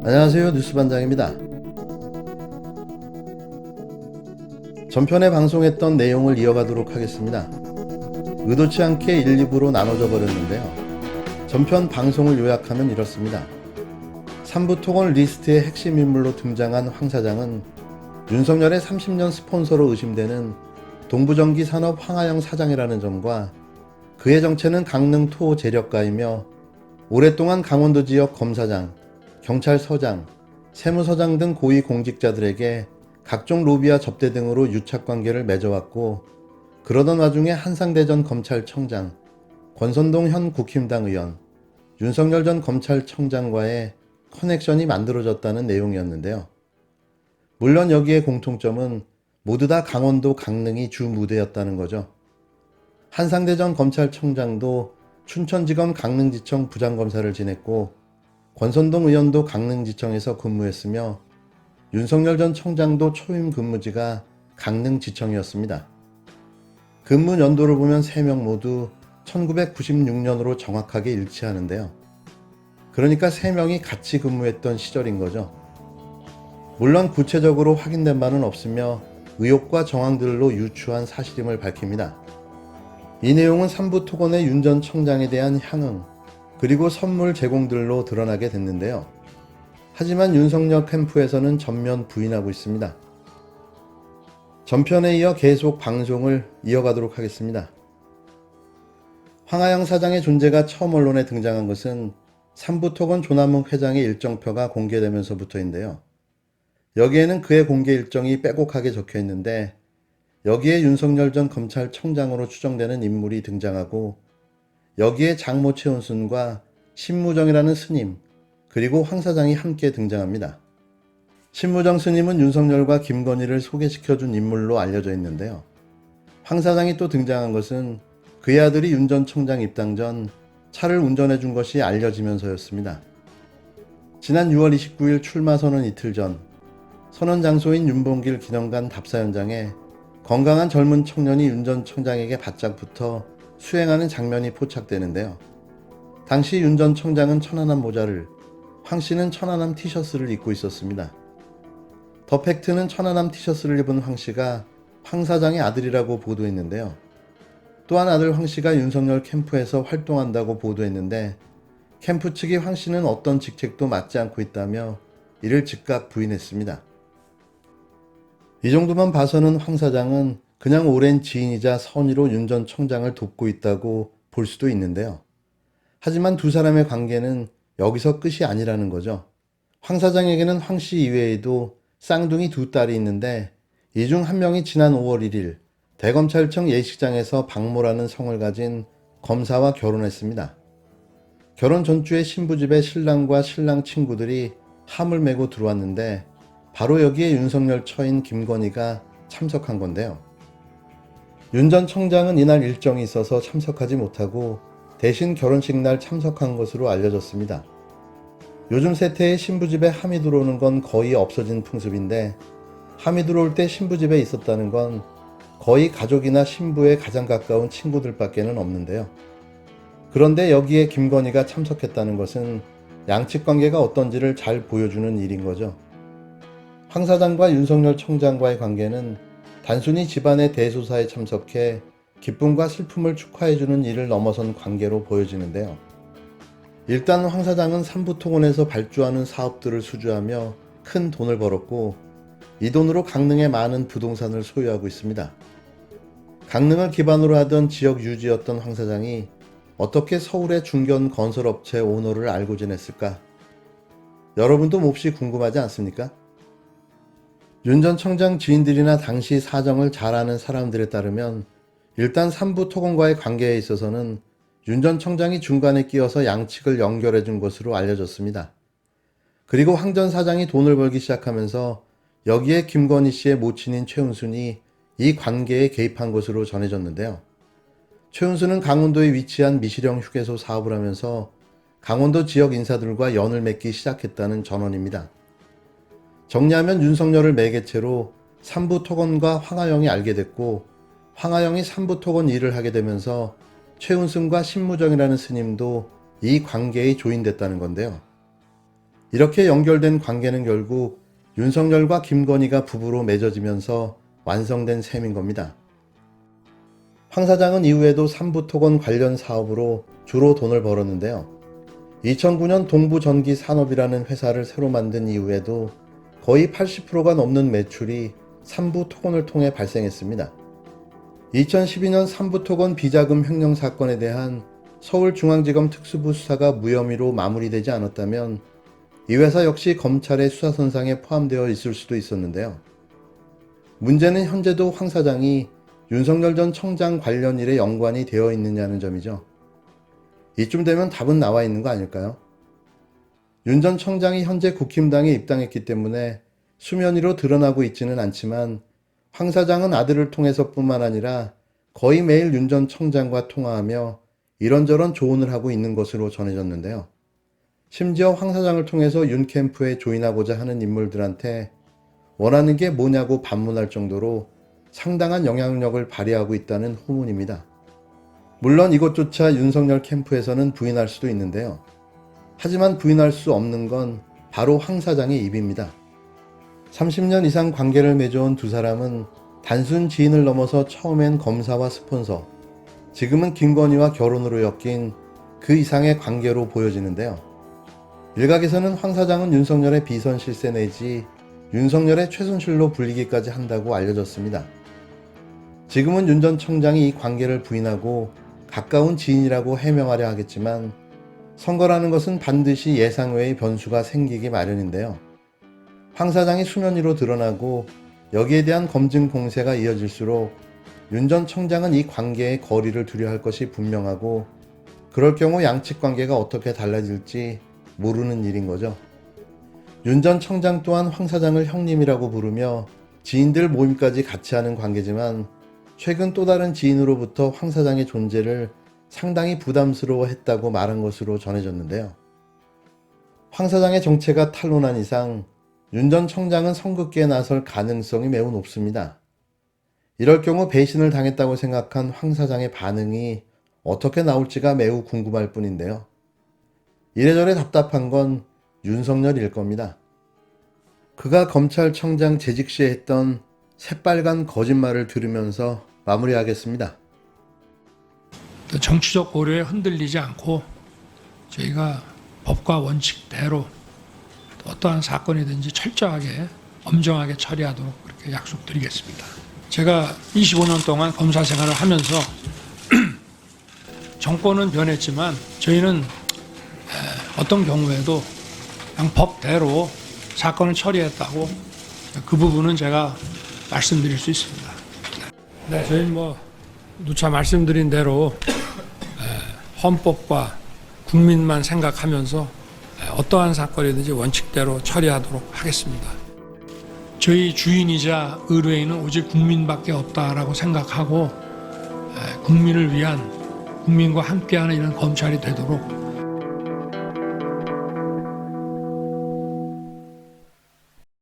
안녕하세요. 뉴스반장입니다. 전편에 방송했던 내용을 이어가도록 하겠습니다. 의도치 않게 1, 2부로 나눠져 버렸는데요. 전편 방송을 요약하면 이렇습니다. 3부 토건 리스트의 핵심 인물로 등장한 황 사장은 윤석열의 30년 스폰서로 의심되는 동부전기 산업 황하영 사장이라는 점과 그의 정체는 강릉 토 재력가이며 오랫동안 강원도 지역 검사장, 경찰서장, 세무서장 등 고위 공직자들에게 각종 로비와 접대 등으로 유착관계를 맺어왔고, 그러던 와중에 한상대 전 검찰청장, 권선동 현 국힘당 의원, 윤석열 전 검찰청장과의 커넥션이 만들어졌다는 내용이었는데요. 물론 여기에 공통점은 모두 다 강원도 강릉이 주 무대였다는 거죠. 한상대 전 검찰청장도 춘천지검 강릉지청 부장검사를 지냈고, 권선동 의원도 강릉지청에서 근무했으며 윤석열 전 청장도 초임 근무지가 강릉지청이었습니다. 근무 연도를 보면 3명 모두 1996년으로 정확하게 일치하는데요. 그러니까 3명이 같이 근무했던 시절인 거죠. 물론 구체적으로 확인된 바는 없으며 의혹과 정황들로 유추한 사실임을 밝힙니다. 이 내용은 3부 토건의 윤 전 청장에 대한 향응, 그리고 선물 제공들로 드러나게 됐는데요. 하지만 윤석열 캠프에서는 전면 부인하고 있습니다. 전편에 이어 계속 방송을 이어가도록 하겠습니다. 황하영 사장의 존재가 처음 언론에 등장한 것은 3부 토건 조남욱 회장의 일정표가 공개되면서부터인데요. 여기에는 그의 공개 일정이 빼곡하게 적혀 있는데, 여기에 윤석열 전 검찰청장으로 추정되는 인물이 등장하고, 여기에 장모 최은순과 신무정이라는 스님, 그리고 황 사장이 함께 등장합니다. 신무정 스님은 윤석열과 김건희를 소개시켜준 인물로 알려져 있는데요. 황 사장이 또 등장한 것은 그의 아들이 윤 전 청장 입당 전 차를 운전해준 것이 알려지면서였습니다. 지난 6월 29일 출마 선언 이틀 전, 선언 장소인 윤봉길 기념관 답사 현장에 건강한 젊은 청년이 윤 전 청장에게 바짝 붙어 수행하는 장면이 포착되는데요. 당시 윤 전 청장은 천안함 모자를, 황 씨는 천안함 티셔츠를 입고 있었습니다. 더 팩트는 천안함 티셔츠를 입은 황 씨가 황 사장의 아들이라고 보도했는데요. 또한 아들 황 씨가 윤석열 캠프에서 활동한다고 보도했는데, 캠프 측이 황 씨는 어떤 직책도 맡지 않고 있다며 이를 즉각 부인했습니다. 이 정도만 봐서는 황 사장은 그냥 오랜 지인이자 선의로 윤 전 청장을 돕고 있다고 볼 수도 있는데요. 하지만 두 사람의 관계는 여기서 끝이 아니라는 거죠. 황 사장에게는 황 씨 이외에도 쌍둥이 두 딸이 있는데, 이 중 한 명이 지난 5월 1일 대검찰청 예식장에서 박모라는 성을 가진 검사와 결혼했습니다. 결혼 전주에 신부집에 신랑과 신랑 친구들이 함을 메고 들어왔는데, 바로 여기에 윤석열 처인 김건희가 참석한 건데요. 윤 전 청장은 이날 일정이 있어서 참석하지 못하고 대신 결혼식 날 참석한 것으로 알려졌습니다. 요즘 세태에 신부집에 함이 들어오는 건 거의 없어진 풍습인데, 함이 들어올 때 신부집에 있었다는 건 거의 가족이나 신부의 가장 가까운 친구들밖에는 없는데요. 그런데 여기에 김건희가 참석했다는 것은 양측 관계가 어떤지를 잘 보여주는 일인 거죠. 황 사장과 윤석열 청장과의 관계는 단순히 집안의 대소사에 참석해 기쁨과 슬픔을 축하해주는 일을 넘어선 관계로 보여지는데요. 일단 황 사장은 3부 토건에서 발주하는 사업들을 수주하며 큰 돈을 벌었고, 이 돈으로 강릉에 많은 부동산을 소유하고 있습니다. 강릉을 기반으로 하던 지역 유지였던 황 사장이 어떻게 서울의 중견 건설업체 오너를 알고 지냈을까? 여러분도 몹시 궁금하지 않습니까? 윤 전 청장 지인들이나 당시 사정을 잘 아는 사람들에 따르면 일단 3부 토건과의 관계에 있어서는 윤 전 청장이 중간에 끼어서 양측을 연결해 준 것으로 알려졌습니다. 그리고 황 전 사장이 돈을 벌기 시작하면서 여기에 김건희 씨의 모친인 최은순이 이 관계에 개입한 것으로 전해졌는데요. 최은순은 강원도에 위치한 미시령 휴게소 사업을 하면서 강원도 지역 인사들과 연을 맺기 시작했다는 전언입니다. 정리하면 윤석열을 매개체로 3부 토건과 황하영이 알게 됐고, 황하영이 3부 토건 일을 하게 되면서 최은순과 신무정이라는 스님도 이 관계에 조인됐다는 건데요. 이렇게 연결된 관계는 결국 윤석열과 김건희가 부부로 맺어지면서 완성된 셈인 겁니다. 황 사장은 이후에도 삼부토건 관련 사업으로 주로 돈을 벌었는데요. 2009년 동부전기산업이라는 회사를 새로 만든 이후에도 거의 80%가 넘는 매출이 삼부토건을 통해 발생했습니다. 2012년 삼부토건 비자금 횡령 사건에 대한 서울중앙지검 특수부 수사가 무혐의로 마무리되지 않았다면 이 회사 역시 검찰의 수사선상에 포함되어 있을 수도 있었는데요. 문제는 현재도 황 사장이 윤석열 전 청장 관련 일에 연관이 되어 있느냐는 점이죠. 이쯤 되면 답은 나와 있는 거 아닐까요? 윤 전 청장이 현재 국힘당에 입당했기 때문에 수면 위로 드러나고 있지는 않지만 황 사장은 아들을 통해서뿐만 아니라 거의 매일 윤 전 청장과 통화하며 이런저런 조언을 하고 있는 것으로 전해졌는데요. 심지어 황 사장을 통해서 윤 캠프에 조인하고자 하는 인물들한테 원하는 게 뭐냐고 반문할 정도로 상당한 영향력을 발휘하고 있다는 후문입니다. 물론 이것조차 윤석열 캠프에서는 부인할 수도 있는데요. 하지만 부인할 수 없는 건 바로 황 사장의 입입니다. 30년 이상 관계를 맺어온 두 사람은 단순 지인을 넘어서 처음엔 검사와 스폰서, 지금은 김건희와 결혼으로 엮인 그 이상의 관계로 보여지는데요. 일각에서는 황 사장은 윤석열의 비선 실세 내지 윤석열의 최순실로 불리기까지 한다고 알려졌습니다. 지금은 윤 전 청장이 이 관계를 부인하고 가까운 지인이라고 해명하려 하겠지만 선거라는 것은 반드시 예상 외의 변수가 생기기 마련인데요. 황 사장이 수면 위로 드러나고 여기에 대한 검증 공세가 이어질수록 윤 전 청장은 이 관계의 거리를 두려 할 것이 분명하고 그럴 경우 양측 관계가 어떻게 달라질지 모르는 일인 거죠. 윤 전 청장 또한 황 사장을 형님이라고 부르며 지인들 모임까지 같이 하는 관계지만 최근 또 다른 지인으로부터 황 사장의 존재를 상당히 부담스러워했다고 말한 것으로 전해졌는데요. 황 사장의 정체가 탄로난 이상 윤 전 청장은 선긋기에 나설 가능성이 매우 높습니다. 이럴 경우 배신을 당했다고 생각한 황 사장의 반응이 어떻게 나올지가 매우 궁금할 뿐인데요. 이래저래 답답한 건 윤석열일 겁니다. 그가 검찰청장 재직 시에 했던 새빨간 거짓말을 들으면서 마무리하겠습니다. 정치적 고려에 흔들리지 않고 저희가 법과 원칙대로 어떠한 사건이든지 철저하게 엄정하게 처리하도록 그렇게 약속드리겠습니다. 제가 25년 동안 검사 생활을 하면서 정권은 변했지만 저희는 어떤 경우에도 그냥 법대로 사건을 처리했다고 그 부분은 제가 말씀드릴 수 있습니다. 네, 저희는 누차 말씀드린 대로 헌법과 국민만 생각하면서 어떠한 사건이든지 원칙대로 처리하도록 하겠습니다. 저희 주인이자 의뢰인은 오직 국민밖에 없다라고 생각하고 국민을 위한, 국민과 함께하는 이런 검찰이 되도록